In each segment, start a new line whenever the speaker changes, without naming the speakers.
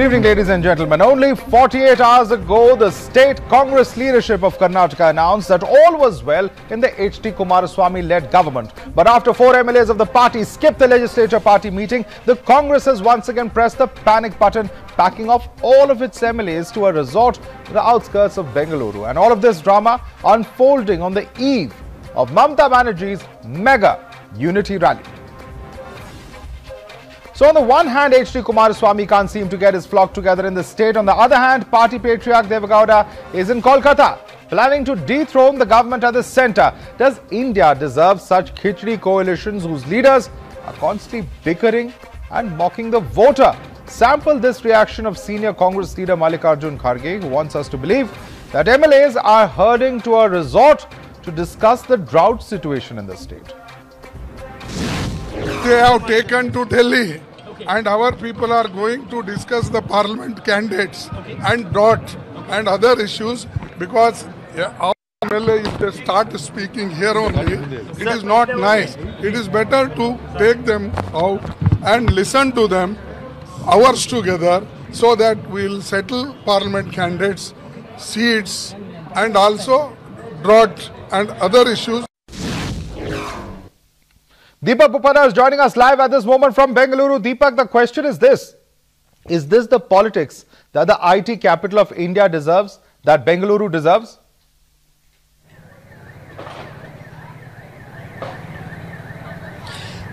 Good evening, ladies and gentlemen. Only 48 hours ago, the state Congress leadership of Karnataka announced that all was well in the H.D. Kumaraswamy-led government. But after 4 MLAs of the party skipped the legislature party meeting, the Congress has once again pressed the panic button, packing off all of its MLAs to a resort to the outskirts of Bengaluru. And all of this drama unfolding on the eve of Mamata Banerjee's mega unity rally. So on the one hand, H.D. Kumaraswamy can't seem to get his flock together in the state. On the other hand, party patriarch Devagowda is in Kolkata, planning to dethrone the government at the centre. Does India deserve such khichdi coalitions whose leaders are constantly bickering and mocking the voter? Sample this reaction of senior Congress leader Mallikarjun Kharge, who wants us to believe that MLAs are herding to a resort to discuss the drought situation in the state.
They have taken to Delhi. And our people are going to discuss the parliament candidates and drought and other issues, because our MLA, if they start speaking here only, it is not nice. It is better to take them out and listen to them, hours together, so that we will settle parliament candidates, seats, and also drought and other issues.
Deepak Bupana is joining us live at this moment from Bengaluru. Deepak, the question is this. Is this the politics that the IT capital of India deserves, that Bengaluru deserves?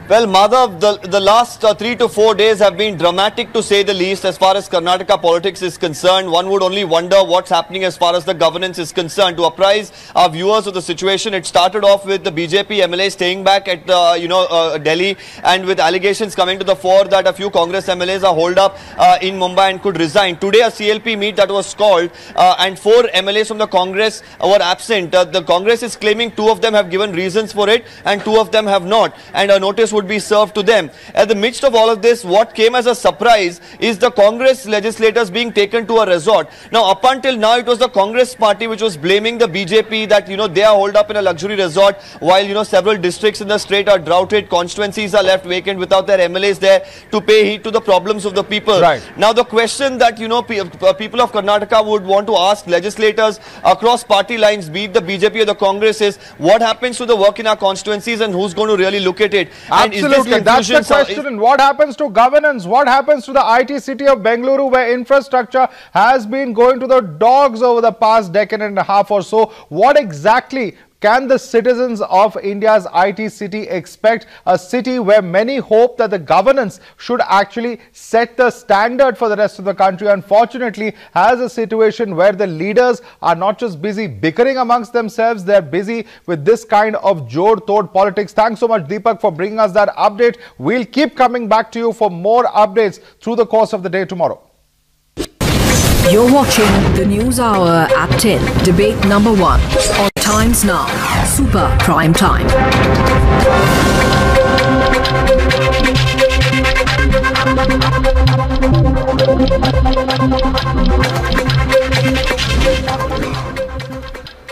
Well, Madhav, the last 3 to 4 days have been dramatic, to say the least, as far as Karnataka politics is concerned. One would only wonder what's happening as far as the governance is concerned. To apprise our viewers of the situation, it started off with the BJP MLA staying back at Delhi, and with allegations coming to the fore that a few Congress MLAs are holed up in Mumbai and could resign. Today, a CLP meet that was called, and 4 MLAs from the Congress were absent. The Congress is claiming 2 of them have given reasons for it and 2 of them have not, and a notice would be served to them. At the midst of all of this, what came as a surprise is the Congress legislators being taken to a resort. Now, up until now, it was the Congress party which was blaming the BJP that, they are holed up in a luxury resort, while, several districts in the state are droughted, constituencies are left vacant without their MLAs there to pay heed to the problems of the people.
Right.
Now, the question that, people of Karnataka would want to ask legislators across party lines, be it the BJP or the Congress, is what happens to the work in our constituencies and who's going to really look at it?
Absolutely, that's the question. And what happens to governance? What happens to the IT city of Bengaluru, where infrastructure has been going to the dogs over the past decade and a half or so? What exactly can the citizens of India's IT city expect? A city where many hope that the governance should actually set the standard for the rest of the country, unfortunately has a situation where the leaders are not just busy bickering amongst themselves, they are busy with this kind of jod-tod politics. Thanks so much, Deepak, for bringing us that update. We'll keep coming back to you for more updates through the course of the day tomorrow.
You're watching the News Hour at 10, debate number 1 on Times Now, Super Prime Time.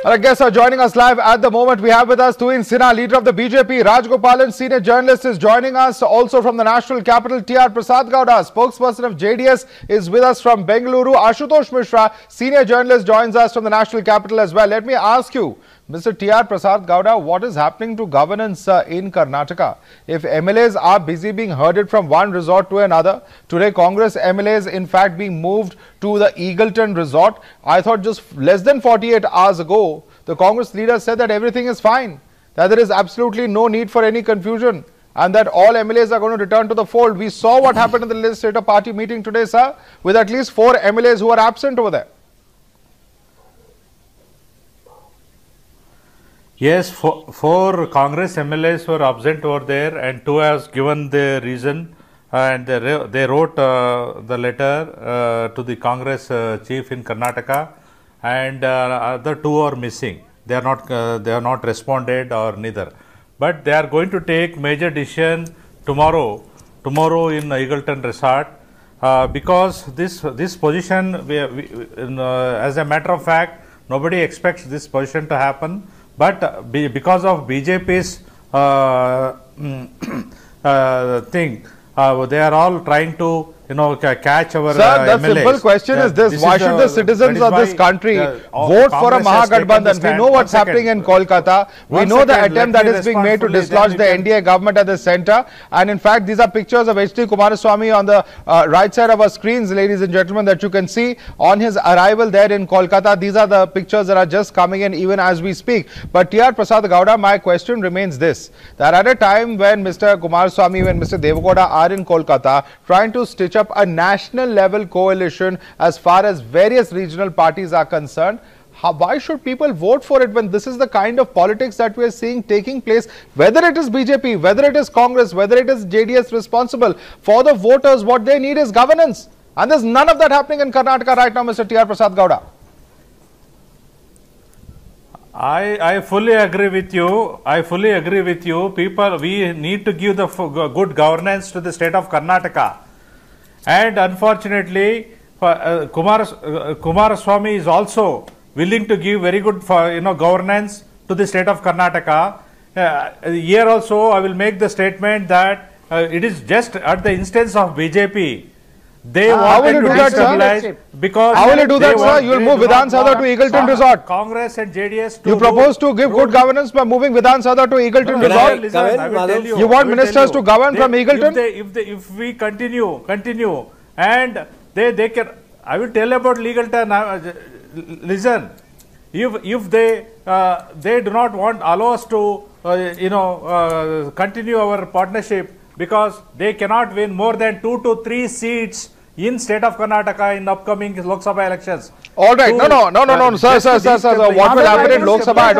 Our guests are joining us live at the moment. We have with us Tuin Sinha, leader of the BJP. Rajgopalan, senior journalist, is joining us. Also from the national capital, T.R. Prasad Gowda, spokesperson of JDS, is with us from Bengaluru. Ashutosh Mishra, senior journalist, joins us from the national capital as well. Let me ask you, Mr. T.R. Prasad Gowda, what is happening to governance in Karnataka? If MLAs are busy being herded from one resort to another, today Congress MLAs in fact being moved to the Eagleton resort. I thought just less than 48 hours ago, the Congress leader said that everything is fine, that there is absolutely no need for any confusion, and that all MLAs are going to return to the fold. We saw what happened in the legislature party meeting today, sir, with at least 4 MLAs who are absent over there.
Yes, 4 Congress MLAs were absent over there, and 2 has given the reason, and they wrote the letter to the Congress chief in Karnataka, and other 2 are missing. They are not responded or neither. But they are going to take major decision tomorrow in Eagleton Resort, because this position, as a matter of fact, nobody expects this position to happen. But because of BJP's thing, they are all trying to catch our
Sir, the
MLAs.
simple question is this. Why should the citizens of this country vote for a Mahagathbandan? We know what's happening in Kolkata. We know the attempt that is being made to dislodge the NDA government at the center. And in fact, these are pictures of H.D. Kumaraswamy on the right side of our screens, ladies and gentlemen, that you can see on his arrival there in Kolkata. These are the pictures that are just coming in even as we speak. But T.R. Prasad Gowda, my question remains this, that at a time when Mr. Kumaraswamy, when Mr. Devagowda are in Kolkata trying to stitch up a national level coalition as far as various regional parties are concerned, why should people vote for it when this is the kind of politics that we are seeing taking place, whether it is BJP, whether it is Congress, whether it is JDS responsible for the voters? What they need is governance, and there's none of that happening in Karnataka right now, Mr. T.R. Prasad Gowda.
I fully agree with you. I fully agree with you. People, we need to give the good governance to the state of Karnataka. And unfortunately, Kumaraswamy is also willing to give very good governance to the state of Karnataka. Here also, I will make the statement that it is just at the instance of BJP. They wanted to destabilize because
how will you do that, sir? You will move Vidhan Sabha to Eagleton Resort.
Congress and JDS.
You propose to give good governance by moving Vidhan Sabha to Eagleton Resort.
I will tell you.
You want ministers to govern from Eagleton?
If we continue, and they can. I will tell about Eagleton. Listen, if they do not allow us to continue our partnership because they cannot win more than 2 to 3 seats in state of Karnataka in upcoming Lok Sabha elections.
All right, no, sir. What will happen in Lok Sabha?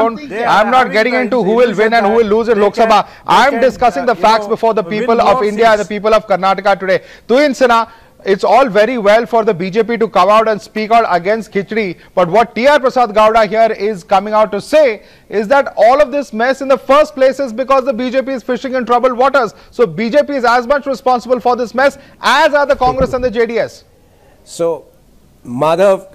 I'm not getting into who will win and who will lose in Lok Sabha. I'm discussing the facts before the people of India and the people of Karnataka today. Tuhin Sinha, it's all very well for the BJP to come out and speak out against Khichdi, but what T.R. Prasad Gowda here is coming out to say is that all of this mess in the first place is because the BJP is fishing in troubled waters. So BJP is as much responsible for this mess as are the Congress and the JDS.
So, Madhav,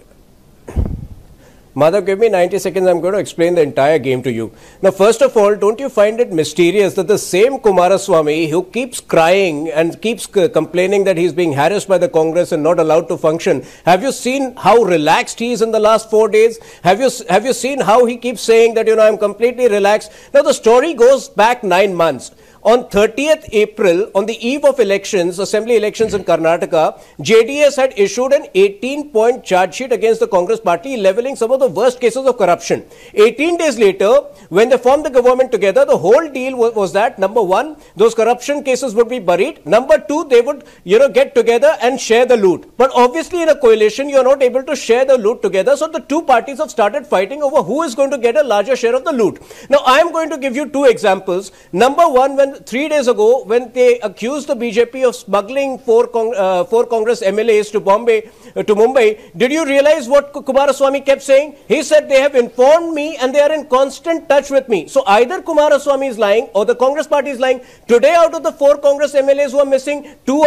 give me 90 seconds. I'm going to explain the entire game to you. Now, first of all, don't you find it mysterious that the same Kumaraswamy who keeps crying and keeps complaining that he's being harassed by the Congress and not allowed to function, have you seen how relaxed he is in the last 4 days? Have you seen how he keeps saying that, I'm completely relaxed? Now, the story goes back 9 months. On 30th April, on the eve of elections, assembly elections in Karnataka, JDS had issued an 18-point charge sheet against the Congress party, leveling some of the worst cases of corruption. 18 days later, when they formed the government together, the whole deal was that, number one, those corruption cases would be buried. Number two, they would, get together and share the loot. But obviously, in a coalition, you are not able to share the loot together. So the two parties have started fighting over who is going to get a larger share of the loot. Now, I am going to give you 2 examples. Number one, when 3 days ago, when they accused the BJP of smuggling four Congress MLAs to Mumbai, did you realize what Kumaraswamy kept saying? He said they have informed me and they are in constant touch with me. So either Kumaraswamy is lying or the Congress party is lying. Today, out of the 4 Congress MLAs who are missing, 2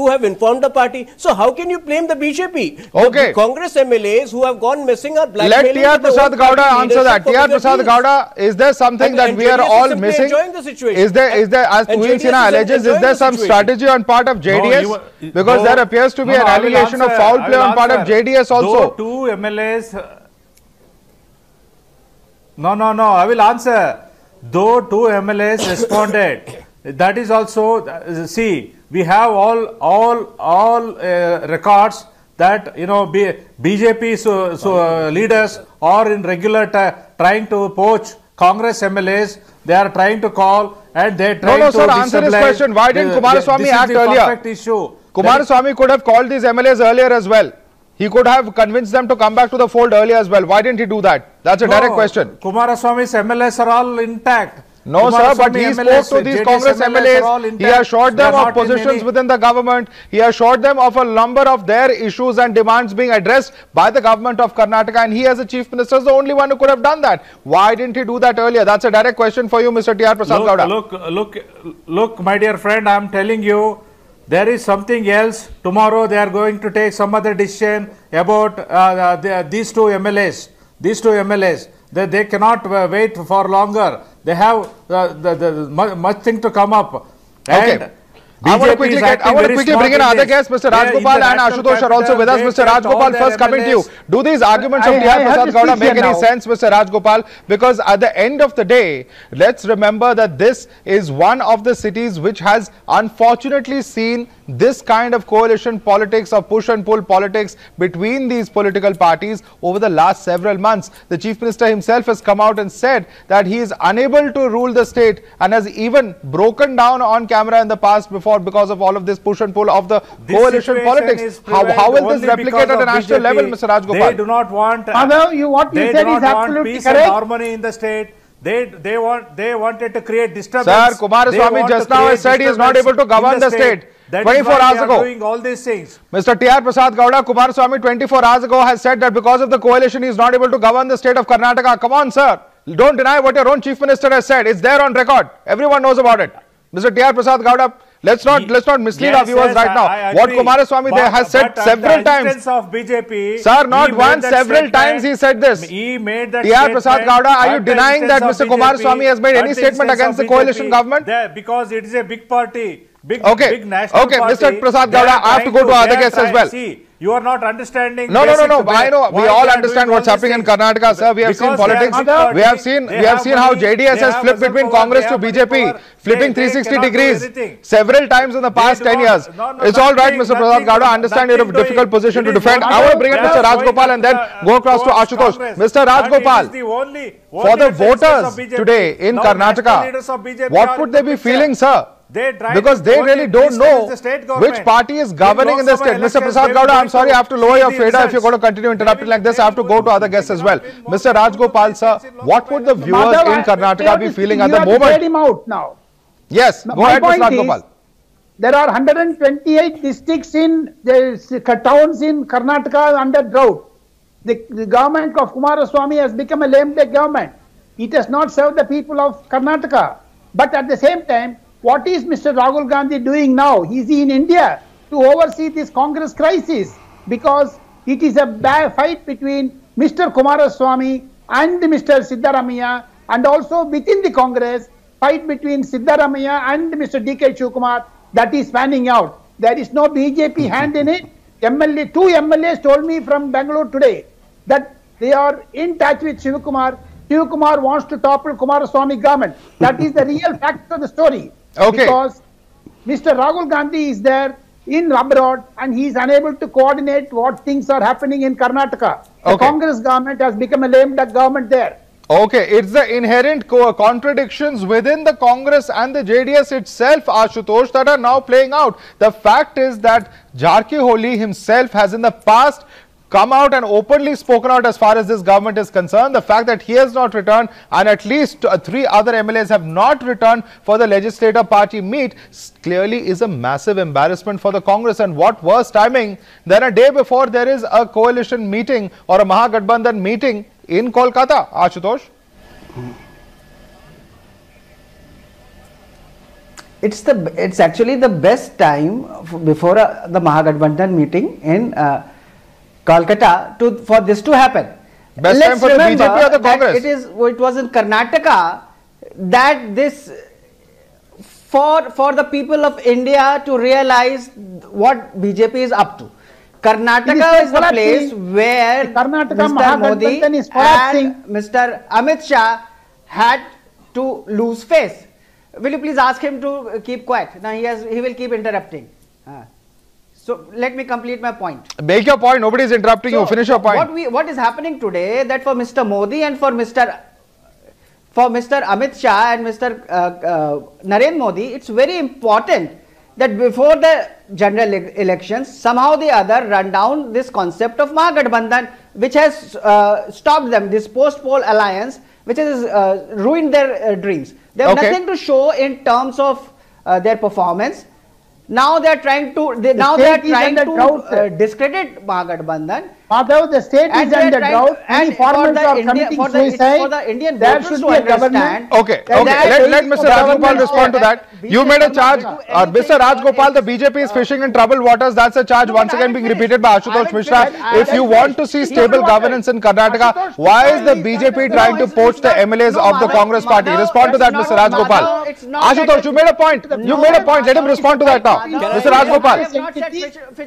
have informed the party. So how can you blame the BJP?
Okay.
The Congress MLAs who have gone missing are blackmailing.
Let T.R. Prasad Gowda answer that. T.R. Prasad Gowda, is there something that we are all missing?
Enjoying the situation.
Is there, as Tuhin Sinha alleges, is there some strategy on part of JDS? Because there appears to be an allegation of foul play on part of JDS also.
Though 2 MLAs... No, I will answer. Though 2 MLAs responded, that is also, see, we have all records that, BJP leaders are in regular trying to poach Congress MLAs. They are trying to call and they are trying to...
sir, answer this question. Why didn't Kumaraswamy act earlier? Kumaraswamy could have called these MLAs earlier as well. He could have convinced them to come back to the fold earlier as well. Why didn't he do that? That's a direct question.
Kumaraswamy's MLAs are all intact.
No, sir, but he spoke to these Congress MLAs. He assured them of positions within the government. He assured them of a number of their issues and demands being addressed by the government of Karnataka. And he, as a chief minister, is the only one who could have done that. Why didn't he do that earlier? That's a direct question for you, Mr. T.R. Prasad Gowda.
Look, my dear friend, I am telling you, there is something else. Tomorrow they are going to take some other decision about these two MLAs. They cannot wait for longer. They have much thing to come up. And
I want to quickly bring in other guests. Mr. Rajgopal and Ashutosh are also with us. Mr. Rajgopal, first coming to you. Do these arguments of T.R. Prasad Gowda make any sense, Mr. Rajgopal? Because at the end of the day, let's remember that this is one of the cities which has unfortunately seen this kind of coalition politics or push and pull politics between these political parties over the last several months. The Chief Minister himself has come out and said that he is unable to rule the state and has even broken down on camera in the past before because of all of this push and pull of the coalition politics. How will this replicate at a national level, Mr. Rajgopal?
They do not want
what you said is absolutely
peace
correct.
And harmony in the state. They wanted to create disturbance.
Sir, Kumaraswamy just now has said he is not able to govern the state. 24 hours ago.
Doing all these things.
Mr. T.R. Prasad Gowda, Kumaraswamy 24 hours ago has said that because of the coalition he is not able to govern the state of Karnataka. Come on, sir. Don't deny what your own Chief Minister has said. It's there on record. Everyone knows about it. Mr. T.R. Prasad Gowda, let's not mislead our viewers right now. What Kumaraswamy has said several times.
Of BJP,
sir, not once, several times he said this.
He made that
T.R. Prasad Gowda, are you denying that Mr. Kumaraswamy has made any statement against the coalition government?
Because it is a big party. Big national
party.
Mr.
Prasad Gowda, I have to go to other guests as well.
See, you are not understanding.
No. I know. We all understand what's happening in Karnataka, sir. We have seen politics. We have seen how JDS has flipped between Congress to BJP, flipping 360 degrees several times in the past 10 years. It's all right, Mr. Prasad Gowda. I understand you're in a difficult position to defend. I want to bring in Mr. Rajgopal and then go across to Ashutosh. Mr. Rajgopal, for the voters today in Karnataka, what would they be feeling, sir? Because they really don't know which party is governing in the state. Mr. Prasad Gowda, I'm sorry, I have to lower your fader if you're going to continue interrupting like this. I have to go to other guests as well. Mr. Rajgopal, sir, what would the viewers in Karnataka be feeling at the moment?
You have to him out now.
Yes, go ahead, Mr. Rajgopal.
There are 128 districts in the towns in Karnataka under drought. The government of Kumaraswamy has become a lame duck government. It has not served the people of Karnataka. But at the same time, what is Mr. Rahul Gandhi doing now? Is he in India to oversee this Congress crisis? Because it is a fight between Mr. Kumaraswamy and Mr. Siddaramaiah, and also within the Congress, fight between Siddaramaiah and Mr. D.K. Shivakumar that is panning out. There is no BJP hand in it. Two MLAs told me from Bangalore today that they are in touch with Shivakumar. Shivakumar wants to topple Kumaraswamy government. That is the real fact of the story.
Okay.
Because Mr. Rahul Gandhi is there in abroad and he is unable to coordinate what things are happening in Karnataka. The Congress government has become a lame duck government there.
Okay, it's the inherent contradictions within the Congress and the JDS itself, Ashutosh, that are now playing out. The fact is that Jarkiholi himself has in the past come out and openly spoken out as far as this government is concerned. The fact that he has not returned and at least 3 other MLAs have not returned for the legislative party meet clearly is a massive embarrassment for the Congress. And what worse timing than a day before there is a coalition meeting or a Mahagadbandan meeting in Kolkata, Ashutosh?
It's actually the best time before the Mahagadbandan meeting in Kolkata for this to happen.
Best time for the BJP or the Congress?
It was in Karnataka that this for the people of India to realize what BJP is up to. Karnataka is the place where Mr. Modi and Mr. Amit Shah had to lose face. Will you please ask him to keep quiet? Now he will keep interrupting. So let me complete my point.
Make your point. Nobody is interrupting you. Finish your point.
What is happening today that for Mr. Modi and for Mr. Amit Shah and Mr. Narendra Modi, it's very important that before the general elections, somehow the other run down this concept of Mahagadbandan, which has stopped them, this post-poll alliance, which has ruined their dreams. They have nothing to show in terms of their performance. Now they are trying to discredit Mahagadbandan
Madhav, the state
And
is
we are
under
trying
drought.
to- and
Many
for
farmers
the
are
India-
committing
for the- it's
suicide.
for the Indian
There
voters
should
to
be a
understand.
government.
Okay,
that
let
is
Mr.
the
Rajgopal
government
respond to that. You made a charge, Mr. Rajgopal, the BJP is fishing in troubled waters. That's a charge once again being repeated by Ashutosh Mishra. If you want to see stable governance in Karnataka, why is the BJP trying to poach the MLAs of the Congress party? Respond to that, Mr. Rajgopal. Ashutosh, you made a point. You made a point. Let him respond to that now. Mr. Rajgopal.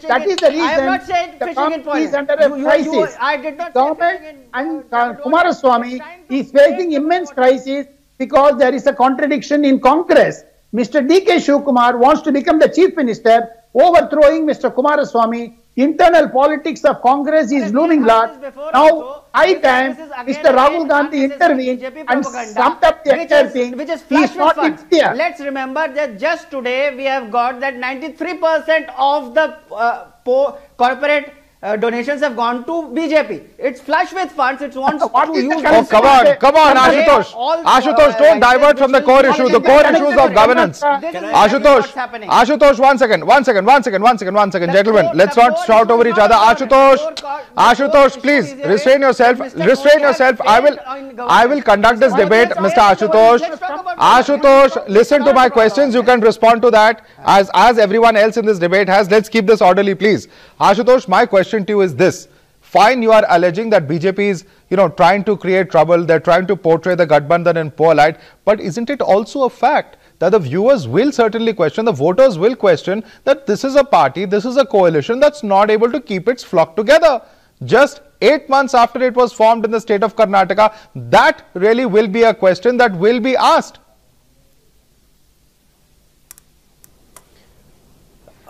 That is the reason
I have not said
the
fishing in
country is
politics.
under a crisis.
I did not say
Government
fishing in
and Kumaraswamy is facing immense crisis because there is a contradiction in Congress. Mr. D.K. Shivkumar wants to become the chief minister, overthrowing Mr. Kumaraswamy. Internal politics of Congress is looming large. Now, high time Mr. Rahul Gandhi intervened and summed up the entire thing.
Which is
He
flush
is
with
not in
funds.
India.
Let's remember that just today we have got that 93% of the corporate donations have gone to BJP. It's flush with funds. It wants
What
to
is the
use.
Oh, come on, come on,
Today,
Ashutosh.
all,
Ashutosh, don't divert from the core issue. The core issue is of governance. Ashutosh, one second, gentlemen. Let's not shout over each other. Ashutosh, please restrain yourself. I will conduct this debate, Mr. Ashutosh, listen to my questions. You can respond to that as everyone else in this debate has. Let's keep this orderly, please. Ashutosh, my question to you is this. Fine, you are alleging that BJP is, trying to create trouble. They're trying to portray the gathbandan in poor light. But isn't it also a fact that the viewers will certainly question, the voters will question that this is a party, this is a coalition that's not able to keep its flock together? Just 8 months after it was formed in the state of Karnataka, that really will be a question that will be asked.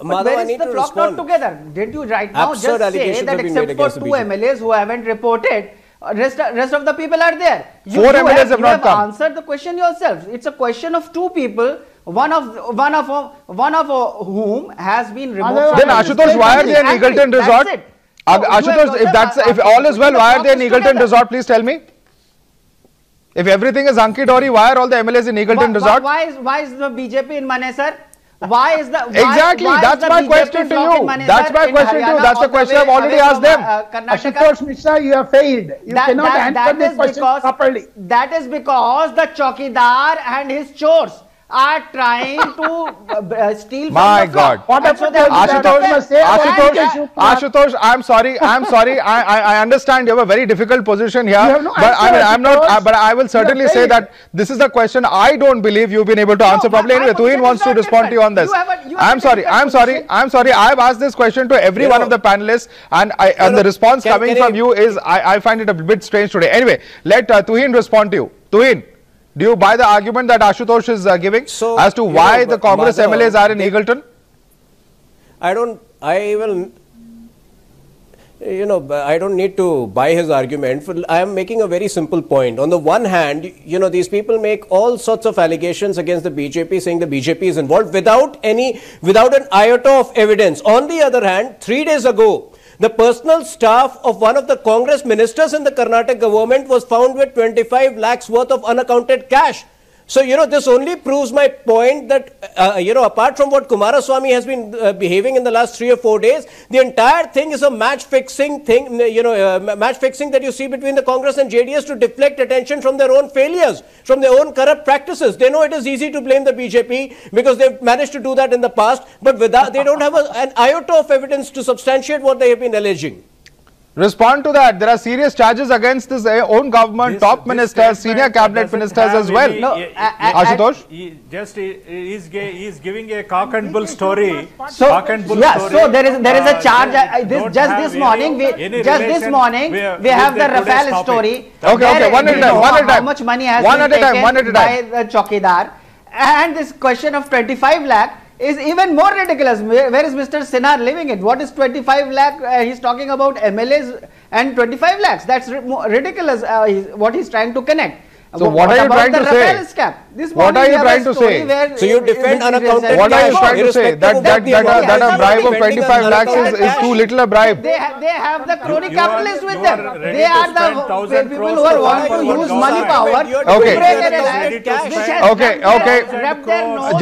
But where is the flock not together? Did you right now just say that except for 2 MLAs who haven't reported, rest of the people are there?
4 MLAs have not come.
Answered the question yourself. It's a question of 2 people, one of whom has been removed.
Then Ashutosh, why are they in Eagleton Resort? Ashutosh, if all is well, why are they in Eagleton Resort? Please tell me. If everything is hunky dory, why are all the MLAs in Eagleton Resort?
Why is the BJP in Manesar? Why is the
exactly? That's my question to you. That's my question to you. That's the question I've already asked them.
Ashutosh Mishra, you have failed. You cannot answer this question properly.
That is because the Chokidar and his chores are trying to steal from
my
the flock.
God. Ashutosh, I'm sorry. I understand you have a very difficult position here. But I will certainly say that this is a question I don't believe you've been able to answer properly. Anyway, Tuhin wants to respond to you on this. I'm sorry. I've asked this question to every one of the panelists, and the response coming from you is I find it a bit strange today. Anyway, let Tuhin respond to you. Tuhin, do you buy the argument that Ashutosh is giving as to why the Congress MLAs are in Eagleton?
I don't need to buy his argument. I am making a very simple point. On the one hand, these people make all sorts of allegations against the BJP, saying the BJP is involved without an iota of evidence. On the other hand, 3 days ago, the personal staff of one of the Congress ministers in the Karnataka government was found with 25 lakhs worth of unaccounted cash. So, this only proves my point that, apart from what Kumaraswamy has been behaving in the last 3 or 4 days, the entire thing is a match-fixing thing, match-fixing that you see between the Congress and JDS to deflect attention from their own failures, from their own corrupt practices. They know it is easy to blame the BJP because they've managed to do that in the past, but they don't have an iota of evidence to substantiate what they have been alleging.
Respond to that. There are serious charges against his own government, top ministers, senior cabinet ministers as well. Ashutosh?
He's giving a cock and bull story.
So there is a charge. This morning we have the Rafale story.
Okay, one at a time.
How much money has been taken by the Chokidar, and this question of 25 lakh is even more ridiculous. Where is Mr. Sinha living it? What is 25 lakh? He's talking about MLAs and 25 lakhs. That's ridiculous. What he's trying to connect.
So what are you
about
trying
the
to say?
Rafale scam? This
What
morning
are you
we have a
trying to
story
say?
where
So you defend unaccounted
What are you
cash,
trying to say?
irrespective
That
of the amount.
a bribe of
Defending
25 lakhs
unaccounted
is too little a bribe.
They have the crony
You are-
capitalists with
you
them.
are ready
They
to
are
spend
the
1,000
people
crores
who are
to
want to
one
use
government.
money power
Okay.
to bring an alliance which has
Okay.
wrapped their nose.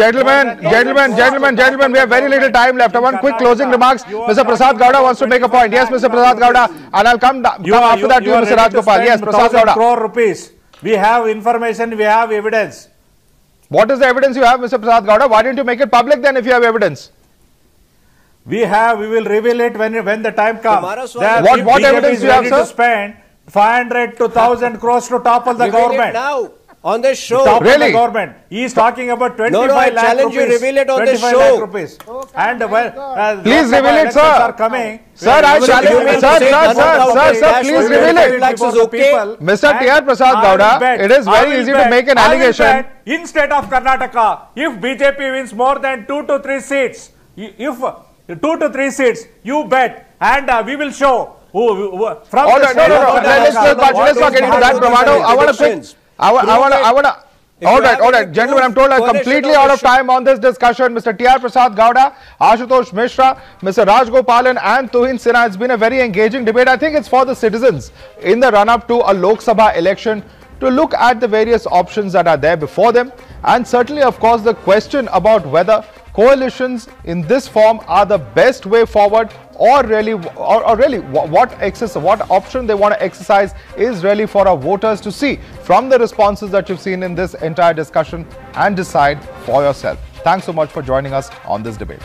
Gentlemen, we have very little time left. One quick closing remarks. Mr. Prasad Gowda wants to make a point. Yes, Mr. Prasad Gowda, and I'll come after that to you, Mr. Rajgopal. Yes, Prasad
1,000
Gowda.
crore rupees. We have information, we have evidence.
What is the evidence you have, Mr. Prasad Gowda? Why didn't you make it public then if you have evidence?
We will reveal it when the time comes.
Kumaraswamy-
What
If BJP
evidence
is
you have,
ready
sir?
to spend 500 to 1,000 crores to topple the
Reveal it
government.
now on this show.
Topple
Really?
the government. He is talking about 25
No, I
lakh
challenge you,
rupees.
reveal it on this
25
show.
lakh rupees. And when
Please
Lok Sabha
reveal it,
elections
sir.
are coming.
Sir, I challenge
you
you.
mean
Sir,
to say
please reveal it.
lakhs is okay?
Mr. T.R. Prasad Gowda, it is very easy to make an allegation.
In state of Karnataka, if BJP wins more than 2 to 3 seats, if 2 to 3 seats, you bet, and we will show who from
All
the
right,
state
no.
of
Let's
Karnataka,
not get into that, bravado. I want to quick. I want to. All right, gentlemen, I'm told I'm completely out of time on this discussion. Mr. T.R. Prasad Gowda, Ashutosh Mishra, Mr. Rajgopalan and Tuhin Sinha. It's been a very engaging debate. I think it's for the citizens in the run-up to a Lok Sabha election to look at the various options that are there before them. And certainly, of course, the question about whether coalitions in this form are the best way forward or really what option they want to exercise is really for our voters to see from the responses that you've seen in this entire discussion and decide for yourself. Thanks so much for joining us on this debate.